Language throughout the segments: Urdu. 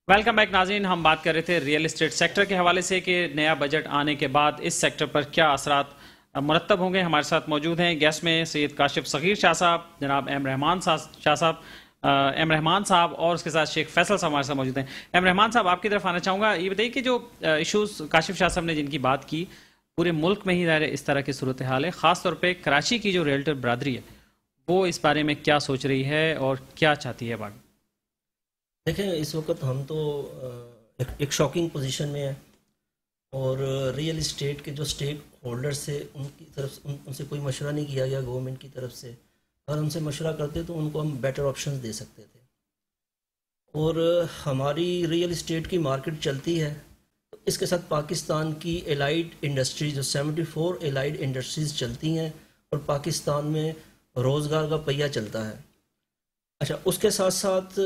ویلکم بیک ناظرین. ہم بات کر رہے تھے ریئل اسٹیٹ سیکٹر کے حوالے سے کہ نیا بجٹ آنے کے بعد اس سیکٹر پر کیا اثرات مرتب ہوں گے. ہمارے ساتھ موجود ہیں گیسٹ میں سید کاشف صغیر شاہ صاحب، جناب ایم رحمان صاحب اور اس کے ساتھ شیخ فیصل صاحب ہمارے ساتھ موجود ہیں. ایم رحمان صاحب، آپ کی طرف آنا چاہوں گا. یہ بتائیے کہ جو ایشوز کاشف شاہ صاحب نے جن کی بات کی، پورے ملک میں ہی اس طرح کی صورتحال ہے، خاص طور پہ کراچی کی جو ریئلٹر برادری ہے وہ اس بارے میں کیا سوچ رہی ہے اور کیا چاہتی ہے باقی؟ دیکھیں، اس وقت ہم تو ایک شاکنگ پوزیشن میں ہیں اور ریئل اسٹیٹ کے جو اسٹیک ہولڈرز سے ان کی طرف ان سے کوئی مشورہ نہیں کیا گیا گورنمنٹ کی طرف سے. اگر ان سے مشورہ کرتے تو ان کو ہم بیٹر آپشنز دے سکتے تھے. اور ہماری ریئل اسٹیٹ کی مارکیٹ چلتی ہے تو اس کے ساتھ پاکستان کی الائیڈ انڈسٹریز جو 74 الائیڈ انڈسٹریز چلتی ہیں اور پاکستان میں روزگار کا پہیہ چلتا ہے. اچھا، اس کے ساتھ ساتھ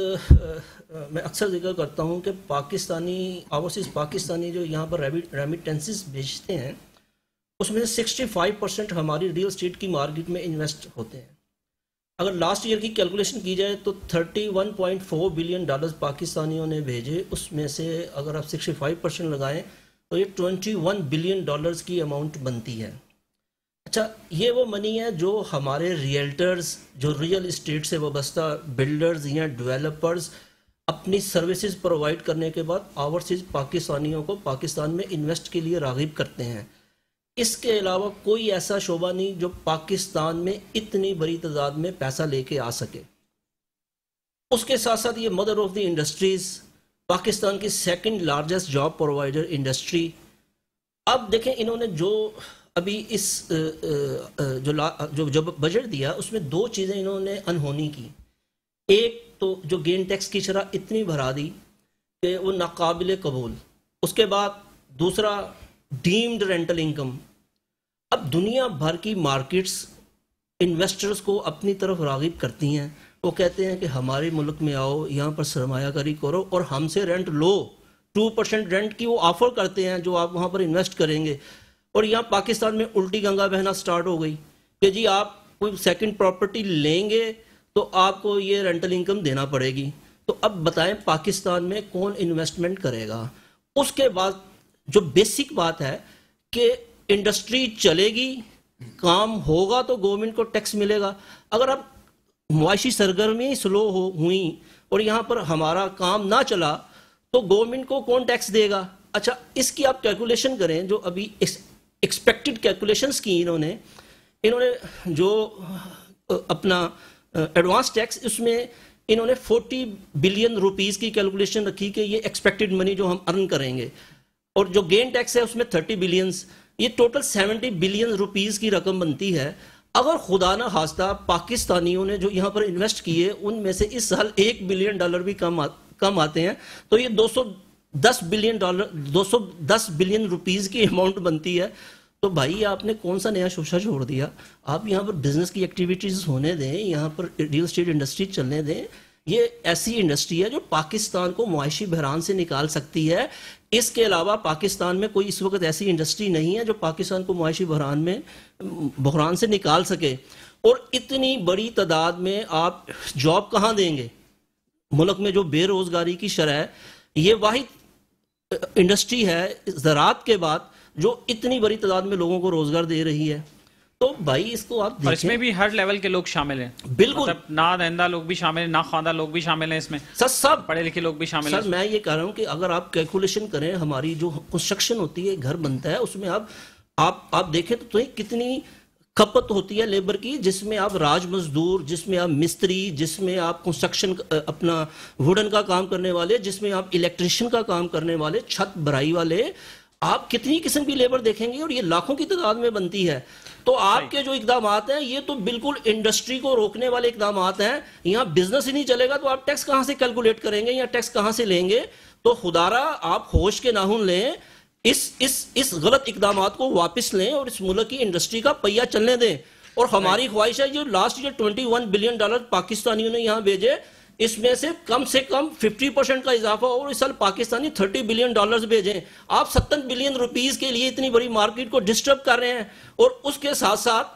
میں اکثر ذکر کرتا ہوں کہ پاکستانی جو یہاں پر ریمیٹنسز بھیجتے ہیں اس میں 65% ہماری ریئل اسٹیٹ کی مارکیٹ میں انویسٹ ہوتے ہیں. اگر لاسٹ ایئر کی کیلکولیشن کی جائے تو $31.4 بلین پاکستانیوں نے بھیجے. اس میں سے اگر آپ 65% لگائیں تو یہ $21 بلین کی اماؤنٹ بنتی ہے. اچھا، یہ وہ منی ہے جو ہمارے ریئلٹرز، جو ریئل اسٹیٹ سے وابستہ بلڈرز یا ڈیولپرز اپنی سروسز پرووائڈ کرنے کے بعد اوورسیز پاکستانیوں کو پاکستان میں انویسٹ کے لیے راغب کرتے ہیں. اس کے علاوہ کوئی ایسا شعبہ نہیں جو پاکستان میں اتنی بڑی تعداد میں پیسہ لے کے آ سکے. اس کے ساتھ ساتھ یہ mother of the industries, Pakistan کی second largest job provider industry. اب دیکھیں، انہوں نے جو ابھی اس جو بجٹ دیا اس میں دو چیزیں انہوں نے انہونی کی. ایک تو جو گین ٹیکس کی شرح اتنی بڑھا دی کہ وہ ناقابل قبول. اس کے بعد دوسرا ڈیمڈ رینٹل انکم. اب دنیا بھر کی مارکیٹس انویسٹرز کو اپنی طرف راغب کرتی ہیں. وہ کہتے ہیں کہ ہمارے ملک میں آؤ، یہاں پر سرمایہ کاری کرو اور ہم سے رینٹ لو. 2% رینٹ کی وہ آفر کرتے ہیں جو آپ وہاں پر انویسٹ کریں گے. اور یہاں پاکستان میں الٹی گنگا بہنا سٹارٹ ہو گئی کہ جی آپ کوئی سیکنڈ پراپرٹی لیں گے تو آپ کو یہ رینٹل انکم دینا پڑے گی. تو اب بتائیں پاکستان میں کون انویسٹمنٹ کرے گا؟ اس کے بعد جو بیسک بات ہے کہ انڈسٹری چلے گی، کام ہوگا تو گورنمنٹ کو ٹیکس ملے گا. اگر اب معاشی سرگرمی سلو ہوئیں اور یہاں پر ہمارا کام نہ چلا تو گورنمنٹ کو کون ٹیکس دے گا؟ اچھا، اس کی آپ کیلکولیشن کریں. جو ابھی ایکسپیکٹڈ کیلکولیشنز کی انہوں نے جو اپنا ایڈوانس ٹیکس، اس میں انہوں نے 40 بلین روپیز کی کیلکولیشن رکھی کہ یہ ایکسپیکٹڈ منی جو ہم ارن کریں گے. اور جو گین ٹیکس ہے اس میں 30 بلینز، یہ ٹوٹل 70 بلین روپیز کی رقم بنتی ہے. اگر خدا نہ خواستہ پاکستانیوں نے جو یہاں پر انویسٹ کیے ان میں سے اس سال $1 بلین بھی کم آتے ہیں تو یہ 210 بلین روپیز کی اماؤنٹ بنتی ہے. تو بھائی آپ نے کون سا نیا شوشہ چھوڑ دیا؟ آپ یہاں پر بزنس کی ایکٹیویٹیز ہونے دیں، یہاں پر ریئل اسٹیٹ انڈسٹری چلنے دیں. یہ ایسی انڈسٹری ہے جو پاکستان کو معاشی بحران سے نکال سکتی ہے. اس کے علاوہ پاکستان میں کوئی اس وقت ایسی انڈسٹری نہیں ہے جو پاکستان کو معاشی بحران سے نکال سکے. اور اتنی بڑی تعداد میں آپ جاب کہاں دیں گے؟ ملک میں جو بے روزگاری کی شرح ہے، یہ واحد انڈسٹری ہے زراعت کے بعد جو اتنی بڑی تعداد میں لوگوں کو روزگار دے رہی ہے. تو بھائی اس کو آپ دیکھیں، اور اس میں بھی ہر لیول کے لوگ شامل ہیں. بالکل، مطلب نادہندہ لوگ بھی شامل ہیں، ناخواندہ لوگ بھی شامل ہیں، اس میں سب پڑھے لکھے لوگ بھی شامل ہیں. سر میں یہ کہہ رہا ہوں کہ اگر آپ کیلکولیشن کریں، ہماری جو کنسٹرکشن ہوتی ہے، گھر بنتا ہے، اس میں آپ دیکھیں تو کتنی کھپت ہوتی ہے لیبر کی، جس میں آپ راج مزدور، جس میں آپ مستری، جس میں آپ کنسٹرکشن اپنا ووڈن کا کام کرنے والے، جس میں آپ الیکٹریشین کا کام کرنے والے، چھت بھرائی والے، آپ کتنی قسم کی لیبر دیکھیں گے اور یہ لاکھوں کی تعداد میں بنتی ہے. تو آپ کے جو اقدامات ہیں یہ تو بالکل انڈسٹری کو روکنے والے اقدامات ہیں. یہاں بزنس ہی نہیں چلے گا تو آپ ٹیکس کہاں سے کیلکولیٹ کریں گے یا ٹیکس کہاں سے لیں گے؟ تو خدارا آپ ہوش کے ناخن لیں، اس غلط اقدامات کو واپس لیں اور اس ملک کی انڈسٹری کا پہیہ چلنے دیں. اور ہماری خواہش ہے جو لاسٹ ایئر $21 بلین پاکستانیوں نے یہاں بھیجے، اس میں سے کم 50% کا اضافہ اور اس سال پاکستانی $30 بلین بھیجیں. آپ 70 بلین روپیز کے لیے اتنی بڑی مارکیٹ کو ڈسٹرب کر رہے ہیں. اور اس کے ساتھ ساتھ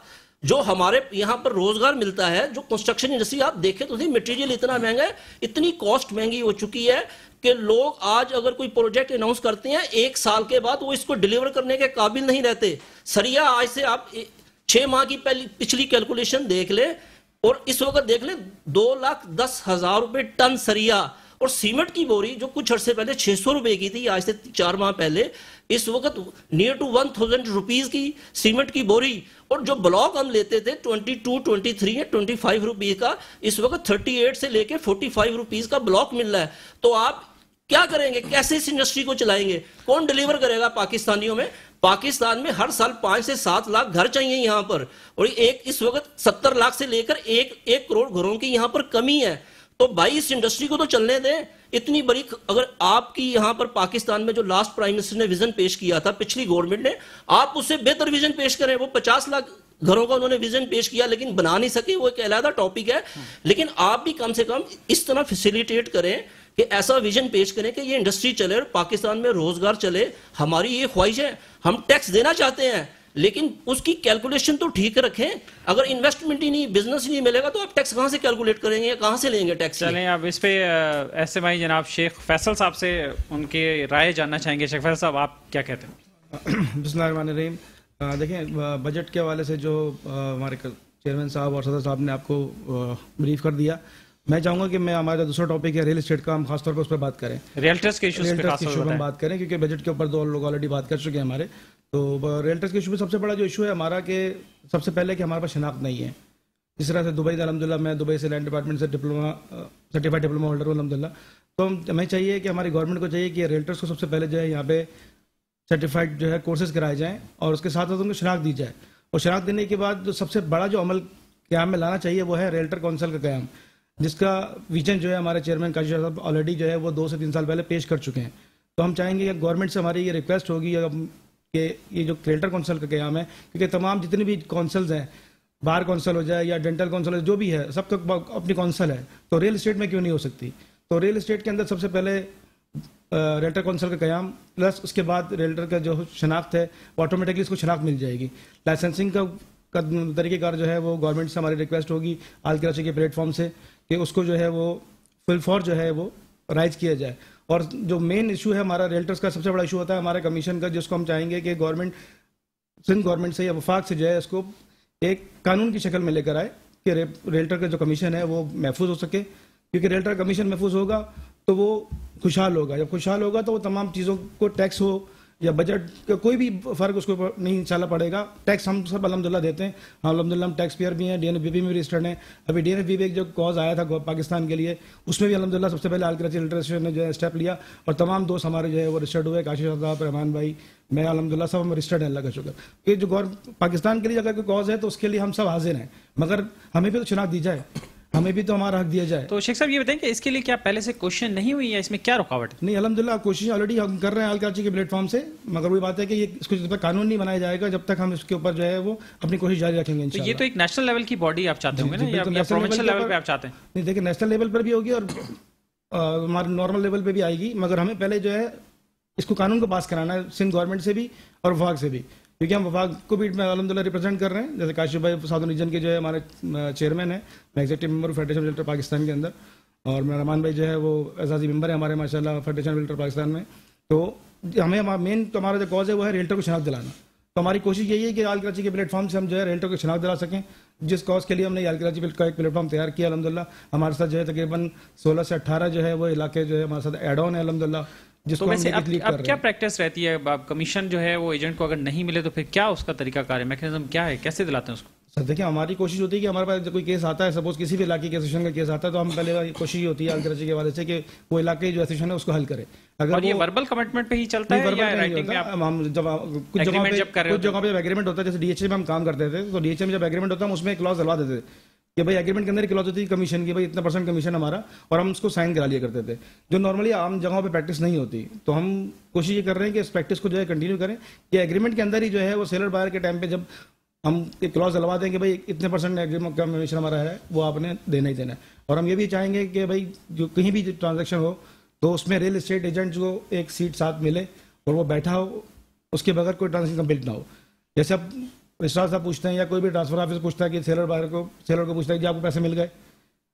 جو ہمارے یہاں پر روزگار ملتا ہے, جو کنسٹرکشن انڈسٹری آپ دیکھیں تو مٹیریل اتنا مہنگا ہے, اتنی کاسٹ مہنگی ہو چکی ہے کہ لوگ آج اگر کوئی پروجیکٹ اناؤنس کرتے ہیں 1 سال کے بعد وہ اس کو ڈیلیور کرنے کے قابل نہیں رہتے. سریا آج سے آپ 6 ماہ کی پچھلی کیلکولیشن دیکھ لیں اور اس وقت دیکھ لیں 2,10,000 روپے ٹن سریا, اور سیمنٹ کی بوری جو کچھ عرصے پہلے 600 روپے کی تھی, آج سے 4 ماہ پہلے اس وقت نیئر ٹو 1,000 روپیز کی سیمنٹ کی بوری, اور جو بلاک ہم لیتے تھے 22, 23 یا 25 روپیز کا, اس وقت 38 سے لے کے 45 روپیز کا بلاک مل رہا ہے. تو آپ کیا کریں گے, کیسے اس انڈسٹری کو چلائیں گے, کون ڈیلیور کرے گا پاکستانیوں میں؟ پاکستان میں ہر سال 5 سے 7 لاکھ گھر چاہیے یہاں پر, اور اس وقت 70 لاکھ سے لے کر 1 کروڑ گھروں کی یہاں پر کمی ہے. تو بھائی اس انڈسٹری کو تو چلنے دیں. اتنی بڑی, اگر آپ کی یہاں پر پاکستان میں جو لاسٹ پرائم منسٹر نے ویژن پیش کیا تھا پچھلی گورنمنٹ نے, آپ اس سے بہتر ویژن پیش کریں. وہ 50 لاکھ گھروں کا انہوں نے ویژن پیش کیا لیکن بنا نہیں سکے, وہ ایک علیحدہ ٹاپک ہے. لیکن آپ بھی کم سے کم اس طرح فیسیلیٹیٹ کریں کہ ایسا ویژن پیش کریں کہ یہ انڈسٹری چلے اور پاکستان میں روزگار چلے. ہماری یہ خواہش ہے, ہم ٹیکس دینا چاہتے ہیں لیکن اس کی کیلکولیشن تو ٹھیک رکھیں. اگر انویسٹمنٹ ہی نہیں, بزنس ہی نہیں ملے گا تو آپ ٹیکس کہاں سے کیلکولیٹ کریں گے, کہاں سے لیں گے ٹیکس؟ چلیں اب اس پہ ایس ایم آئی جناب شیخ فیصل صاحب سے ان کی رائے جاننا چاہیں گے. شیخ فیصل صاحب آپ کیا کہتے ہیں؟ بسم اللہ الرحمن الرحیم. دیکھیں بجٹ کے حوالے سے جو ہمارے چیئرمین صاحب اور صدر صاحب نے آپ کو بریف کر دیا, میں چاہوں گا کہ میں ہمارا دوسرا ٹاپک ہے ریل اسٹیٹ کا, ہم خاص طور پر اس پر بات کریں, ریئلٹرز کے ایشوز پہ ہم بات کریں, کیونکہ بجٹ کے اوپر 2 لوگ آلریڈی بات کر چکے ہیں ہمارے. تو ریئلٹرز کے ایشو میں سب سے بڑا جو ایشو ہے ہمارا کہ سب سے پہلے کہ ہمارے پاس شناخت نہیں ہے. جس طرح سے دبئی سے الحمدللہ, میں دبئی سے لینڈ ڈپارٹمنٹ سے سرٹیفائڈ ڈپلوما ہولڈر ہوں الحمدللہ. تو ہمیں چاہیے کہ ہماری گورنمنٹ کو چاہیے کہ ریئلٹرز کو سب سے پہلے جو ہے یہاں پہ سرٹیفائڈ جو ہے کورسز کرائے جائیں اور اس کے ساتھ ساتھ ان کو شناخت دی جائے. اور شناخت دینے کے بعد جو سب سے بڑا جو عمل قیام میں لانا چاہیے وہ ہے ریئلٹر کونسل کا قیام, جس کا ویژن جو ہے ہمارے چیئرمین کاشف شاہ صاحب آلریڈی جو ہے وہ 2 سے 3 سال پہلے پیش کر چکے ہیں. تو ہم چاہیں گے کہ گورنمنٹ سے ہماری یہ ریکویسٹ ہوگی کہ یہ جو ریئلٹر کونسل کا قیام ہے, کیونکہ تمام جتنے بھی کونسلز ہیں, بار کونسل ہو جائے یا ڈینٹل کونسل ہو جو بھی ہے, سب کا اپنی کونسل ہے, تو ریل اسٹیٹ میں کیوں نہیں ہو سکتی؟ تو ریل اسٹیٹ کے اندر سب سے پہلے ریئلٹر کونسل کا قیام, پلس اس کے بعد ریئلٹر کا جو شناخت ہے وہ آٹومیٹکلی اس کو شناخت مل جائے گی. لائسنسنگ کا طریقہ کار جو ہے وہ گورنمنٹ سے ہماری ریکویسٹ ہوگی آل کراچی کے پلیٹ فارم سے کہ اس کو جو ہے وہ فل فور جو ہے وہ رائز کیا جائے. اور جو مین ایشو ہے ہمارا ریئلٹرز کا, سب سے بڑا ایشو ہوتا ہے ہمارا کمیشن کا, جس کو ہم چاہیں گے کہ گورنمنٹ سندھ گورنمنٹ سے یا وفاق سے جو ہے اس کو ایک قانون کی شکل میں لے کر آئے کہ ریئلٹر کا جو کمیشن ہے وہ محفوظ ہو سکے. کیونکہ ریئلٹر کمیشن محفوظ ہوگا تو وہ خوشحال ہوگا, جب خوشحال ہوگا تو وہ تمام چیزوں کو ٹیکس ہو یا بجٹ کا کوئی بھی فرق اس کو نہیں انشاءاللہ پڑے گا. ٹیکس ہم سب الحمدللہ دیتے ہیں, الحمدللہ ہم ٹیکس پیئر بھی ہیں, ڈی این ایف بی میں بھی رجسٹرڈ ہیں. ابھی ڈی این ایف بی ایک جو کاز آیا تھا پاکستان کے لیے, اس میں بھی الحمدللہ سب سے پہلے آل کراچی ریئلٹر ایسوسیشن نے جو ہے اسٹیپ لیا اور تمام دوست ہمارے جو ہے وہ رجسٹرڈ ہوئے, کاشف صاحب, رحمان بھائی, میں الحمدللہ سب ہم رجسٹرڈ ہیں, اللہ کا شکر. کہ جو پاکستان کے لیے اگر کوئی کاز ہے تو اس کے لیے ہم سب حاضر ہیں, مگر ہمیں بھی تو شناخت دی جائے, ہمیں بھی تو ہمارا حق دیا جائے. تو شیخ صاحب یہ بتائیں کہ اس کے لیے کیا پہلے سے کوششیں نہیں ہوئی ہے, اس میں کیا رکاوٹ ہے؟ نہیں الحمدللہ کوشش آلریڈی ہم کر رہے ہیں آل کراچی کے پلیٹ فارم سے, مگر وہی بات ہے کہ یہ اس کو جب تک قانون نہیں بنایا جائے گا جب تک ہم اس کے اوپر جو ہے وہ اپنی کوشش جاری رکھیں گے انشاءاللہ. یہ تو ایک نیشنل لیول کی باڈی آپ چاہتے ہوں گے نا, یا پروونشل لیول پہ آپ چاہتے ہیں؟ نہیں دیکھیں نیشنل لیول پر بھی ہوگی اور ہمارے نارمل لیول پہ بھی آئے گی, مگر ہمیں پہلے جو ہے اس کو قانون کو پاس کرانا ہے سندھ گورنمنٹ سے بھی اور وفاق سے بھی, کیونکہ ہم وفاق کو بھی الحمدللہ ریپرزینٹ کر رہے ہیں. جیسے کاشف بھائی ساؤتھرن ریجن کے جو ہے ہمارے چیئرمین ہیں, میں executive member federation realtor Pakistan کے اندر, اور رحمان بھائی جو ہے وہ اعزازی ممبر ہے ہمارے ماشاءاللہ فیڈریشن ریئلٹر پاکستان میں. تو ہمیں مین تو ہمارا جو کاز ہے وہ ہے ریئلٹر کو شناخت دلانا. تو ہماری کوشش یہی ہے کہ آل کراچی کے پلیٹ فارم سے ہم جو ہے ریئلٹر کو شناخت دلا سکیں, جس کاز کے لیے ہم نے آل کراچی کا ایک پلیٹ فارم تیار کیا الحمدللہ. ہمارے ساتھ جو ہے تقریباً 16 سے 18 جو ہے وہ علاقے جو ہے ہمارے ساتھ ایڈ آن ہے الحمدللہ, جس کو ہم ڈیلیٹ کر رہے ہیں. اب کیا پریکٹس رہتی ہے, کمیشن جو ہے وہ ایجنٹ کو اگر نہیں ملے تو پھر کیا اس کا طریقہ کار ہے, میکینزم کیا ہے, کیسے دلاتے ہیں اس کو؟ سر دیکھیں ہماری کوشش ہوتی ہے کہ ہمارے پاس کوئی کیس آتا ہے, سپوز کسی بھی علاقے کے ایسوسیشن کا کیس آتا ہے, تو ہم پہلے کوشش یہ ہوتی ہے آل کراچی کے حوالے سے کہ وہ علاقے جو ایسوسیشن ہے اس کو حل کرے. اگر یہ وربل کمٹمنٹ پہ ہی چلتا ہے یا رائٹنگ میں؟ ہم جب کچھ جگہوں پہ ایگریمنٹ ہوتا ہے, جیسے ڈی ایچ اے میں ہم کام کرتے تھے, تو ڈی ایچ اے میں جب ایگریمنٹ ہوتا ہے ہم اس میں ایک کلاس ڈلوا دیتے تھے کہ بھائی ایگریمنٹ کے اندر کلاس ہوتی ہے کمیشن کی, بھائی اتنا % کمیشن ہمارا, اور ہم اس کو سائن کرا لیا کرتے تھے, جو نارملی عام جگہوں پہ پریکٹس نہیں ہوتی. تو ہم کوشش یہ کر رہے ہیں کہ اس پریکٹس کو جو ہے کنٹینیو کریں, کہ ایگریمنٹ کے اندر ہی جو ہے وہ سیلر بائر کے ٹائم پہ جب ہم ایک کلاس ڈلوا دیں کہ بھائی اتنے % ایگریمنٹ کا کمیشن ہمارا ہے وہ آپ نے دینا ہی دینا ہے. اور ہم یہ بھی چاہیں گے کہ بھائی جو کہیں بھی ٹرانزیکشن ہو تو اس میں ریل اسٹیٹ ایجنٹ کو ایک سیٹ ساتھ ملے اور وہ بیٹھا ہو, اس کے بغیر کوئی ٹرانزیکشن کمپلیٹ نہ ہو. جیسے اب اسٹار صاحب پوچھتے ہیں یا کوئی بھی ٹرانسفر آفس پوچھتا ہے کہ سیلر کو پوچھتا ہے کہ آپ کو پیسے مل گئے.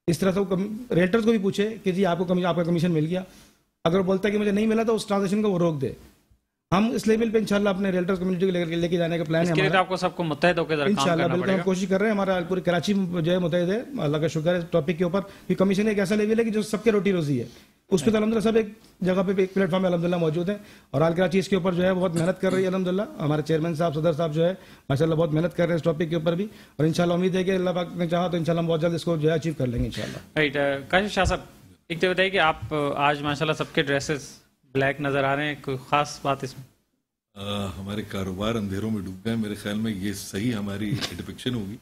اس طرح سے ریلٹرز کو بھی پوچھے کہ جی آپ کا کمیشن مل گیا. اگر بولتا ہے کہ مجھے نہیں ملا تو اس ٹرانزیکشن کو وہ روک دے. ہم اس لیول پہ انشاءاللہ اپنے ریلٹرز کمیونٹی کو لے کے جانے کا پلان ہے ہمارا. آپ کو سب کو متحد ہو کے کام کرنا انشاءاللہ بالکل ہم کوشش کر رہے ہیں. ہمارا پوری کراچی جو ہے متحد ہے, اللہ کا شکر ہے اس ٹاپک کے اوپر. یہ کمیشن ایک ایسا لیول ہے کہ جو سب کے روٹی روزی ہے, اس پہ الحمدللہ سب ایک جگہ پہ ایک پلیٹ فارم میں الحمدللہ موجود ہے. اور آل کراچی اس کے اوپر جو ہے بہت محنت کر رہی ہے الحمدللہ. ہمارے چیئرمین صاحب, صدر صاحب جو ہے ماشاءاللہ بہت محنت کر رہے ہیں اس ٹاپک کے اوپر بھی. اور انشاءاللہ امید ہے کہ اللہ پاک نے چاہا تو انشاءاللہ ہم بہت جلد اس کو جو ہے اچیو کر لیں گے انشاءاللہ. رائٹ. کاشف شاہ صاحب, ایک تو بتائیے کہ آپ آج ماشاءاللہ سب کے ڈریسز بلیک نظر آ رہے ہیں, کوئی خاص بات اس میں؟ ہمارے کاروبار اندھیروں میں ڈوب گئے. میرے خیال میں یہ صحیح ہماری ڈپکشن ہوگی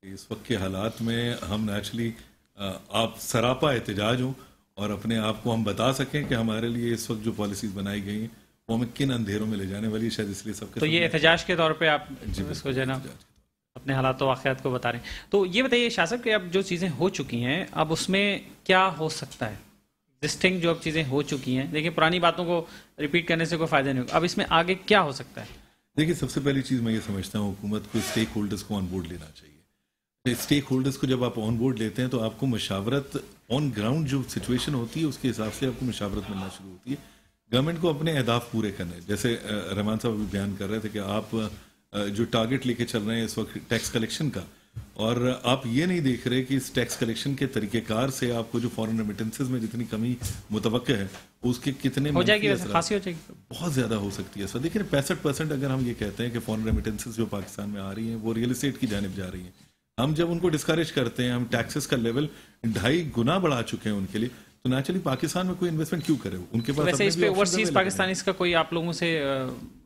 کہ اس وقت کے حالات میں ہم نیچرلی آپ سراپا احتجاج ہوں اور اپنے آپ کو ہم بتا سکیں کہ ہمارے لیے اس وقت جو پالیسیز بنائی گئی ہیں وہ ہمیں کن اندھیروں میں لے جانے والی ہے. شاید اس لیے سب کے تو یہ احتجاج کے طور پہ آپ اس کو جو ہے نا اپنے حالات و واقعات کو بتا رہے ہیں. تو یہ بتائیے شاہ صاحب کہ اب جو چیزیں ہو چکی ہیں اب اس میں کیا ہو سکتا ہے؟ ایگزسٹنگ جو اب چیزیں ہو چکی ہیں, دیکھیں پرانی باتوں کو ریپیٹ کرنے سے کوئی فائدہ نہیں ہوگا. اب اس میں آگے کیا ہو سکتا ہے؟ دیکھیے سب سے پہلی چیز میں یہ سمجھتا ہوں حکومت کو اسٹیک ہولڈرز کو آن بورڈ لینا چاہیے. اسٹیک ہولڈرز کو جب آپ آن بورڈ لیتے ہیں تو آپ کو مشاورت آن گراؤنڈ جو سچویشن ہوتی ہے اس کے حساب سے آپ کو مشاورت ملنا شروع ہوتی ہے. گورنمنٹ کو اپنے اہداف پورے کرنے, جیسے رحمان صاحب ابھی بیان کر رہے تھے کہ آپ جو ٹارگٹ لے کے چل رہے ہیں اس وقت ٹیکس کلیکشن کا, اور آپ یہ نہیں دیکھ رہے کہ اس ٹیکس کلیکشن کے طریقہ کار سے آپ کو جو فارن ریمیٹنسز میں جتنی کمی متوقع ہے اس کے کتنے ہو جائے گی, خاصی ہو جائے گی, بہت زیادہ ہو سکتی ہے. سر دیکھیں 65% اگر ہم یہ کہتے ہیں کہ فارن ریمیٹنسز جو پاکستان میں آ رہی ہیں وہ ریئل اسٹیٹ کی جانب جا رہی ہیں. ہم جب ان کو ڈسکریج کرتے ہیں, ہم ٹیکسز کا لیول 2.5 گنا بڑھا چکے ہیں ان کے لیے, تو نیچرلی پاکستان میں کوئی انویسٹمنٹ کیوں کرے؟ ان کے پاس ویسے اس پہ اوورسیز پاکستانیز کا کوئی آپ لوگوں سے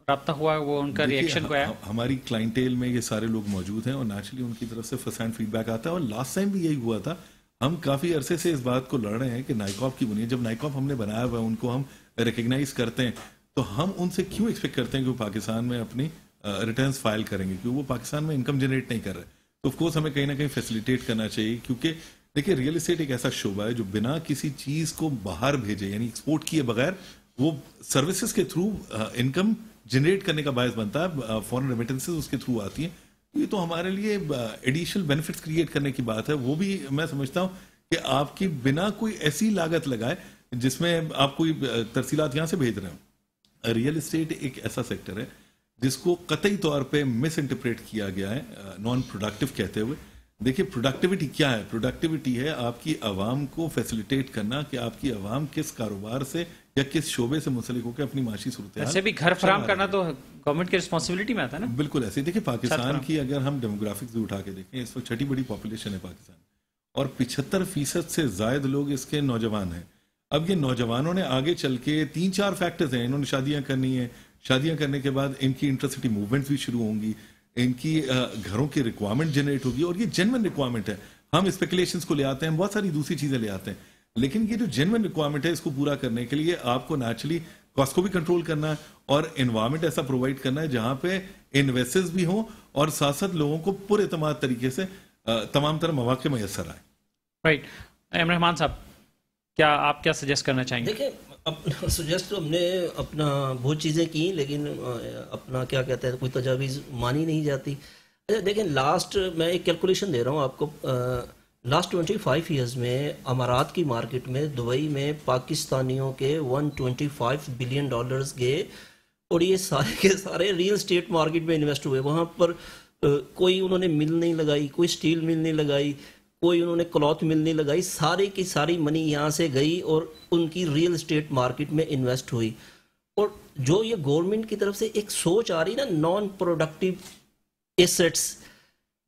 رابطہ ہوا, وہ ان کا ریئیکشن کو آیا؟ ہماری کلائنٹیل میں یہ سارے لوگ موجود ہیں اور نیچرلی ان کی طرف سے فرسٹ ہینڈ فیڈ بیک آتا ہے. اور لاسٹ ٹائم بھی یہی ہوا تھا. ہم کافی عرصے سے اس بات کو لڑ رہے ہیں کہ نائکاپ کی بنیاد, جب نائکاپ ہم نے بنایا ہوا ہے ان کو ہم ریکگنائز کرتے ہیں تو ہم ان سے کیوں ایکسپیکٹ کرتے ہیں کہ وہ پاکستان میں اپنی ریٹرنز فائل کریں گے, کیونکہ وہ پاکستان میں انکم جنریٹ نہیں کر رہے. تو آف کورس ہمیں کہیں نہ کہیں فیسیلیٹیٹ کرنا چاہیے, کیونکہ دیکھیے ریئل اسٹیٹ ایک ایسا شعبہ ہے جو بنا کسی چیز کو باہر بھیجے یعنی ایکسپورٹ کیے بغیر وہ سروسز کے تھرو انکم جنریٹ کرنے کا باعث بنتا ہے. فارن ریمیٹنسز اس کے تھرو آتی ہیں. یہ تو ہمارے لیے ایڈیشنل بینیفٹس کریٹ کرنے کی بات ہے. وہ بھی میں سمجھتا ہوں کہ آپ کی بنا کوئی ایسی لاگت لگائے جس میں آپ کوئی ترسیلات یہاں سے بھیج رہے ہوں. ریئل اسٹیٹ ایک ایسا سیکٹر ہے جس کو قطعی طور پہ مس انٹرپریٹ کیا گیا ہے نان پروڈکٹیو کہتے ہوئے. دیکھیے پروڈکٹیوٹی کیا ہے؟ پروڈکٹیوٹی ہے آپ کی عوام کو فیسیلیٹیٹ کرنا کہ آپ کی عوام کس کاروبار سے یا کس شعبے سے منسلک ہو کے اپنی معاشی صورتحال. ایسے بھی گھر فراہم کرنا تو گورنمنٹ کی رسپانسبلٹی میں آتا ہے نا. بالکل ایسے. دیکھیں پاکستان کی اگر ہم ڈیموگرافکس بھی اٹھا کے دیکھیں, اس وقت 6ٹھی بڑی پاپولیشن ہے پاکستان اور 75% سے زائد لوگ اس کے نوجوان ہیں. اب یہ نوجوانوں نے آگے چل کے 3-4 فیکٹرز ہیں. انہوں نے شادیاں کرنی ہیں, شادیاں کرنے کے بعد ان کی انٹرسٹی موومنٹ بھی شروع ہوں گی, ان کی گھروں کی ریکوائرمنٹ جنریٹ ہوگی اور یہ جینوئن ریکوائرمنٹ ہے. ہم اسپیکولیشنز کو لے آتے ہیں, بہت ساری دوسری چیزیں لے آتے ہیں, لیکن یہ جو جینوئن ریکوائرمنٹ ہے اس کو پورا کرنے کے لیے آپ کو نیچرلی کاسٹ کو بھی کنٹرول کرنا ہے اور انوائرمنٹ ایسا پرووائڈ کرنا ہے جہاں پہ انویسٹرز بھی ہوں اور ساتھ ساتھ لوگوں کو پر اعتماد طریقے سے تمام تر مواقع میسر آئے. رائٹ. ایم رحمان صاحب, کیا آپ کیا سجیسٹ کرنا چاہیں گے؟ دیکھیں سجیسٹ تو ہم نے اپنا بہت چیزیں کی, لیکن اپنا کیا کہتے ہیں کوئی تجاویز مانی نہیں جاتی. دیکھیں لاسٹ میں ایک کیلکولیشن دے رہا ہوں آپ کو. لاسٹ 25 ایئرز میں امارات کی مارکیٹ میں دبئی میں پاکستانیوں کے $125 بلین گئے اور یہ سارے کے سارے ریئل اسٹیٹ مارکیٹ میں انویسٹ ہوئے. وہاں پر کوئی انہوں نے مل نہیں لگائی, کوئی اسٹیل مل نہیں لگائی, کوئی انہوں نے کلاتھ مل نہیں لگائی. سارے کی ساری منی یہاں سے گئی اور ان کی ریئل اسٹیٹ مارکیٹ میں انویسٹ ہوئی. اور جو یہ گورنمنٹ کی طرف سے ایک سوچ آ رہی نا نان پروڈکٹیو ایسٹس,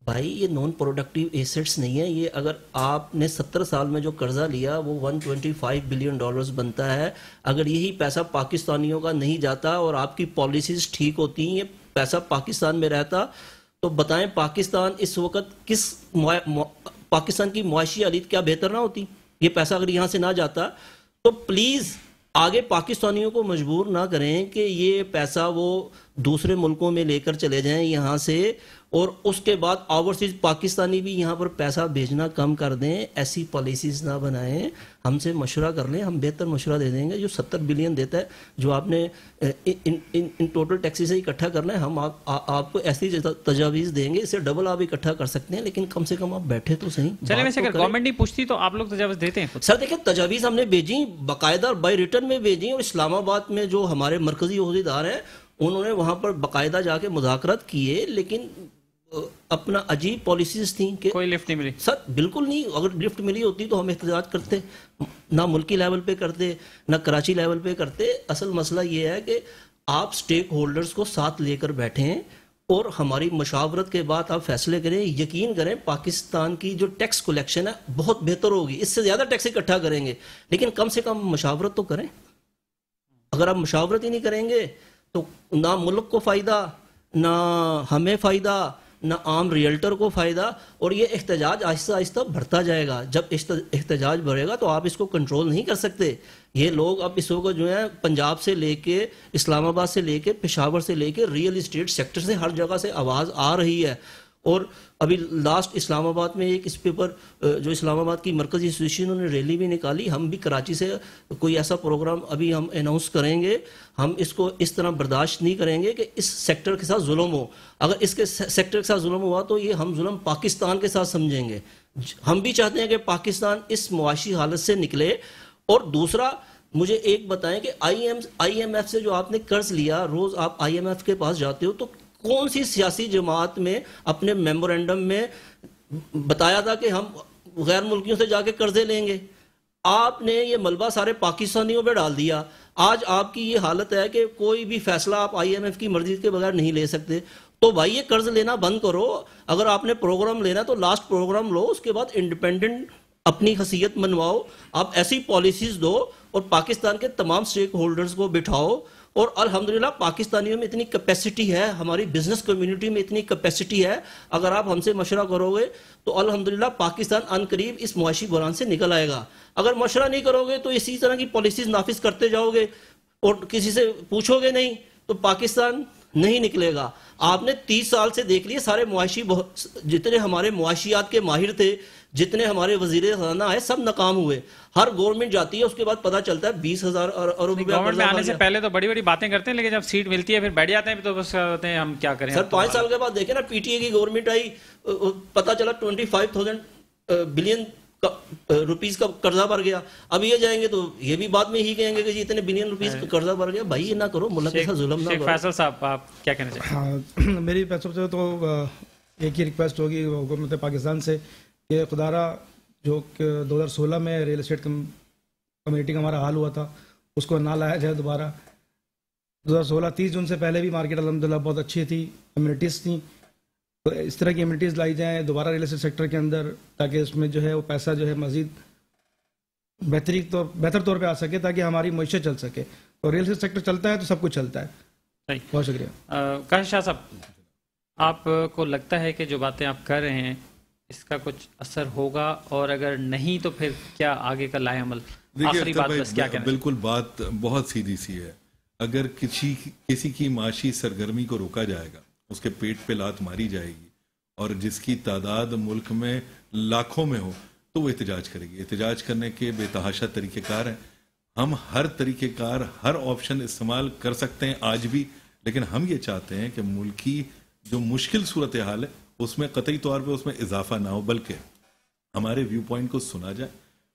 بھائی یہ نان پروڈکٹیو ایسٹس نہیں ہے. یہ اگر آپ نے 70 سال میں جو قرضہ لیا وہ $125 بلین بنتا ہے. اگر یہی پیسہ پاکستانیوں کا نہیں جاتا اور آپ کی پالیسیز ٹھیک ہوتی ہیں, یہ پیسہ پاکستان میں رہتا, تو بتائیں پاکستان اس وقت پاکستان کی معاشی حالت کیا بہتر نہ ہوتی. یہ پیسہ اگر یہاں سے نہ جاتا تو پلیز آگے پاکستانیوں کو مجبور نہ کریں کہ یہ پیسہ وہ دوسرے ملکوں میں لے کر چلے جائیں یہاں سے اور اس کے بعد اوورسیز پاکستانی بھی یہاں پر پیسہ بھیجنا کم کر دیں، ایسی پالیسیز نہ بنائیں، ہم سے مشورہ کر لیں، ہم بہتر مشورہ دے دیں گے۔ جو 70 بلین دیتا ہے جو آپ نے ان ٹوٹل ٹیکسی سے اکٹھا کرنا ہے، ہم آپ کو ایسی تجاویز دیں گے، اس سے ڈبل آپ اکٹھا کر سکتے ہیں، لیکن کم سے کم آپ بیٹھے تو صحیح۔ چلے ویسے اگر گورنمنٹ نہیں پوچھتی تو آپ لوگ تجاویز دیتے ہیں؟ سر دیکھیں تجاویز ہم نے بھیجی، باقاعدہ بائی ریٹرن میں بھیجی، اور اسلام آباد میں جو ہمارے مرکزی عہدیدار ہیں انہوں نے وہاں پر باقاعدہ جا کے مذاکرات کیے، لیکن اپنا عجیب پالیسیز تھیں کہ کوئی لفٹ نہیں ملی۔ سر بالکل نہیں، اگر لفٹ ملی ہوتی تو ہم احتجاج کرتے، نہ ملکی لیول پہ کرتے نہ کراچی لیول پہ کرتے۔ اصل مسئلہ یہ ہے کہ آپ سٹیک ہولڈرز کو ساتھ لے کر بیٹھیں اور ہماری مشاورت کے بعد آپ فیصلے کریں۔ یقین کریں پاکستان کی جو ٹیکس کلیکشن ہے بہت بہتر ہوگی، اس سے زیادہ ٹیکس اکٹھا کریں گے، لیکن کم سے کم مشاورت تو کریں۔ اگر آپ مشاورت ہی نہیں کریں گے تو نہ ملک کو فائدہ، نہ ہمیں فائدہ، نہ عام ریئلٹر کو فائدہ، اور یہ احتجاج آہستہ آہستہ بڑھتا جائے گا۔ جب احتجاج بڑھے گا تو آپ اس کو کنٹرول نہیں کر سکتے۔ یہ لوگ اب اس وقت جو ہے پنجاب سے لے کے اسلام آباد سے لے کے پشاور سے لے کے ریئل اسٹیٹ سیکٹر سے ہر جگہ سے آواز آ رہی ہے، اور ابھی لاسٹ اسلام آباد میں ایک اس پیپر جو اسلام آباد کی مرکزی ایسوسیشن نے ریلی بھی نکالی۔ ہم بھی کراچی سے کوئی ایسا پروگرام ابھی ہم اناؤنس کریں گے، ہم اس کو اس طرح برداشت نہیں کریں گے کہ اس سیکٹر کے ساتھ ظلم ہو۔ اگر اس کے سیکٹر کے ساتھ ظلم ہوا تو یہ ہم ظلم پاکستان کے ساتھ سمجھیں گے۔ ہم بھی چاہتے ہیں کہ پاکستان اس معاشی حالت سے نکلے۔ اور دوسرا مجھے ایک بتائیں کہ آئی ایم ایف سے جو آپ نے قرض لیا، روز آپ آئی ایم ایف کے پاس جاتے ہو تو کون سی سیاسی جماعت میں اپنے میمورینڈم میں بتایا تھا کہ ہم غیر ملکیوں سے جا کے قرضے لیں گے؟ آپ نے یہ ملبہ سارے پاکستانیوں پہ ڈال دیا۔ آج آپ کی یہ حالت ہے کہ کوئی بھی فیصلہ آپ آئی ایم ایف کی مرضی کے بغیر نہیں لے سکتے۔ تو بھائی یہ قرض لینا بند کرو، اگر آپ نے پروگرام لینا تو لاسٹ پروگرام لو، اس کے بعد انڈیپینڈنٹ اپنی حیثیت منواؤ، آپ ایسی پالیسیز دو اور پاکستان کے تمام سٹیک ہولڈرز کو بٹھاؤ۔ اور الحمدللہ پاکستانیوں میں اتنی کیپیسٹی ہے، ہماری بزنس کمیونٹی میں اتنی کیپیسٹی ہے، اگر آپ ہم سے مشورہ کرو گے تو الحمدللہ پاکستان ان قریب اس معاشی بحران سے نکل آئے گا۔ اگر مشورہ نہیں کرو گے تو اسی طرح کی پالیسیز نافذ کرتے جاؤ گے اور کسی سے پوچھو گے نہیں تو پاکستان نہیں نکلے گا۔ آپ نے 30 سال سے دیکھ لیے سارے معاشی جتنے ہمارے معاشیات کے ماہر تھے، جتنے ہمارے وزیر خزانہ آئے، سب ناکام ہوئے۔ ہر گورنمنٹ جاتی ہے اس کے بعد پتہ چلتا ہے 20,000 ارب روپے گورنمنٹ میں آنے سے پہلے تو بڑی بڑی باتیں کرتے ہیں، لیکن جب سیٹ ملتی ہے پھر بیٹھ جاتے ہیں تو بس ہوتے ہیں ہم کیا کریں۔ سر 5 سال کے بعد دیکھیں نا، پی ٹی اے کی گورنمنٹ آئی، پتہ چلا 25,000 بلین روپیز کا قرضہ بھر گیا۔ اب یہ جائیں گے تو یہ بھی بعد میں ہی کہیں گے کہ جی اتنے بلین روپیز کا قرضہ بھر گیا۔ بھائی یہ نہ کرو، ملک کے ساتھ ظلم نہ کرو۔ فیصل صاحب آپ کیا کہنا چاہیں؟ ہاں، میری سب سے تو ایک ہی ریکویسٹ ہوگی حکومت پاکستان سے کہ خدا را جو 2016 میں ریئل اسٹیٹ کمیونٹی کا ہمارا حال ہوا تھا اس کو نہ لایا جائے دوبارہ۔ 2016 30 جون سے پہلے بھی مارکیٹ الحمدللہ بہت اچھی تھی، کمیونٹیز تھیں، تو اس طرح کی کمیونٹیز لائی جائیں دوبارہ ریئل اسٹیٹ سیکٹر کے اندر، تاکہ اس میں جو ہے وہ پیسہ جو ہے مزید بہتر طور پہ آ سکے، تاکہ ہماری معیشت چل سکے۔ اور ریئل اسٹیٹ سیکٹر چلتا ہے تو سب کچھ چلتا ہے۔ صحیح، بہت شکریہ۔ کاشف شاہ صاحب، آپ کو لگتا ہے کہ جو باتیں آپ کر رہے ہیں اس کا کچھ اثر ہوگا، اور اگر نہیں تو پھر کیا آگے کا لائے عمل؟ آخری بات بس کیا کہنا؟ بالکل بات بہت سیدھی سی ہے۔ اگر کسی کی معاشی سرگرمی کو روکا جائے گا، اس کے پیٹ پہ لات ماری جائے گی، اور جس کی تعداد ملک میں لاکھوں میں ہو تو وہ احتجاج کرے گی۔ احتجاج کرنے کے بے تحاشا طریقہ کار ہیں، ہم ہر طریقہ کار، ہر آپشن استعمال کر سکتے ہیں آج بھی، لیکن ہم یہ چاہتے ہیں کہ ملک کی جو مشکل صورتحال ہے اس میں قطعی طور پہ اس میں اضافہ نہ ہو، بلکہ ہمارے ویو پوائنٹ کو سنا جائے۔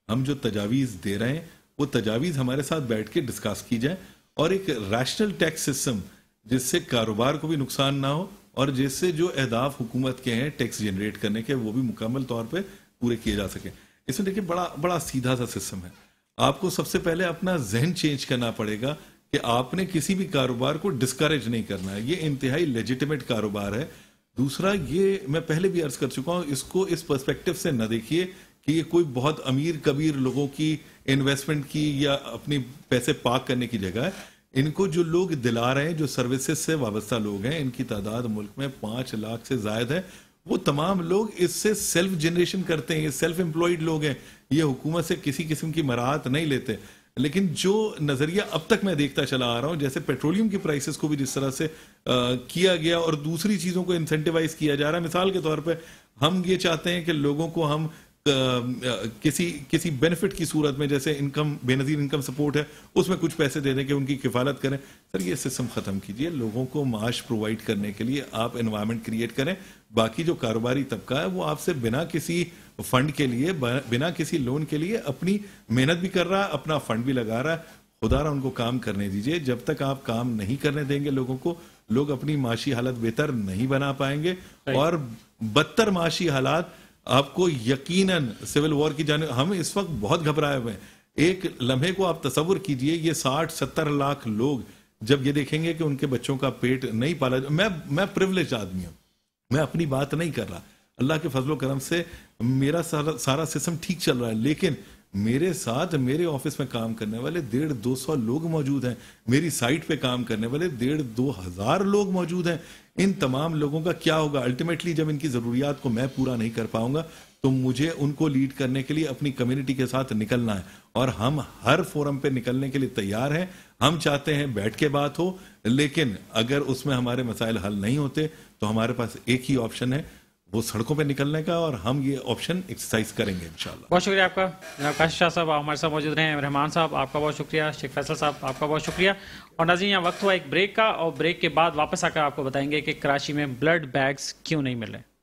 ہم جو تجاویز دے رہے ہیں وہ تجاویز ہمارے ساتھ بیٹھ کے ڈسکس کی جائے، اور ایک ریشنل ٹیکس سسٹم جس سے کاروبار کو بھی نقصان نہ ہو، اور جس سے جو اہداف حکومت کے ہیں ٹیکس جنریٹ کرنے کے وہ بھی مکمل طور پہ پورے کیے جا سکیں۔ اس میں دیکھیں بڑا سیدھا سا سسٹم ہے۔ آپ کو سب سے پہلے اپنا ذہن چینج کرنا پڑے گا کہ آپ نے کسی بھی کاروبار کو ڈسکریج نہیں کرنا ہے، یہ انتہائی لیجیٹیمیٹ کاروبار ہے۔ دوسرا، یہ میں پہلے بھی عرض کر چکا ہوں، اس کو اس پرسپیکٹو سے نہ دیکھیے کہ یہ کوئی بہت امیر کبیر لوگوں کی انویسٹمنٹ کی یا اپنی پیسے پاک کرنے کی جگہ ہے۔ ان کو جو لوگ دلا رہے ہیں، جو سروسز سے وابستہ لوگ ہیں، ان کی تعداد ملک میں 5 لاکھ سے زائد ہے۔ وہ تمام لوگ اس سے سیلف جنریشن کرتے ہیں، یہ سیلف امپلائڈ لوگ ہیں، یہ حکومت سے کسی قسم کی مراعات نہیں لیتے۔ لیکن جو نظریہ اب تک میں دیکھتا چلا آ رہا ہوں، جیسے پیٹرولیم کی پرائسز کو بھی جس طرح سے کیا گیا اور دوسری چیزوں کو انسینٹیوائز کیا جا رہا ہے، مثال کے طور پہ ہم یہ چاہتے ہیں کہ لوگوں کو ہم کسی بینیفٹ کی صورت میں، جیسے انکم بے نظیر انکم سپورٹ ہے، اس میں کچھ پیسے دے دیں کہ ان کی کفالت کریں. سر یہ سسٹم ختم کیجئے. لوگوں کو معاش پرووائڈ کرنے کے لیے آپ انوائرمنٹ کریٹ کریں. باقی جو کاروباری طبقہ ہے وہ آپ سے بنا کسی فنڈ کے لیے، بنا کسی لون کے لیے اپنی محنت بھی کر رہا ہے، اپنا فنڈ بھی لگا رہا ہے. خدا را ان کو کام کرنے دیجئے. جب تک آپ کام نہیں کرنے دیں گے لوگوں کو، لوگ اپنی معاشی حالت بہتر نہیں بنا پائیں گے، اور بدتر معاشی حالات آپ کو یقیناً سول وار کی جانب. ہم اس وقت بہت گھبرائے ہوئے ہیں. ایک لمحے کو آپ تصور کیجئے، یہ 60-70 لاکھ لوگ جب یہ دیکھیں گے کہ ان کے بچوں کا پیٹ نہیں پالا. میں پریولیج آدمی ہوں، میں اپنی بات نہیں کر رہا. اللہ کے فضل و کرم سے میرا سارا سسٹم ٹھیک چل رہا ہے، لیکن میرے ساتھ میرے آفس میں کام کرنے والے 150-200 لوگ موجود ہیں. میری سائٹ پہ کام کرنے والے 1,500-2 ہزار لوگ موجود ہیں. ان تمام لوگوں کا کیا ہوگا؟ الٹیمیٹلی جب ان کی ضروریات کو میں پورا نہیں کر پاؤں گا تو مجھے ان کو لیڈ کرنے کے لیے اپنی کمیونٹی کے ساتھ نکلنا ہے، اور ہم ہر فورم پہ نکلنے کے لیے تیار ہیں. ہم چاہتے ہیں بیٹھ کے بات ہو، لیکن اگر اس میں ہمارے مسائل حل نہیں ہوتے تو ہمارے پاس ایک ہی آپشن ہے، وہ سڑکوں پہ نکلنے کا، اور ہم یہ آپشن ایکسرسائز کریں گے انشاءاللہ. بہت شکریہ آپ کا جناب کاشف شاہ صاحب، آپ ہمارے ساتھ موجود رہے ہیں. رحمان صاحب آپ کا بہت شکریہ. شیخ فیصل صاحب آپ کا بہت شکریہ. اور ناظرین یہاں وقت ہوا ایک بریک کا، اور بریک کے بعد واپس آ کر آپ کو بتائیں گے کہ کراچی میں بلڈ بیگز کیوں نہیں مل رہے.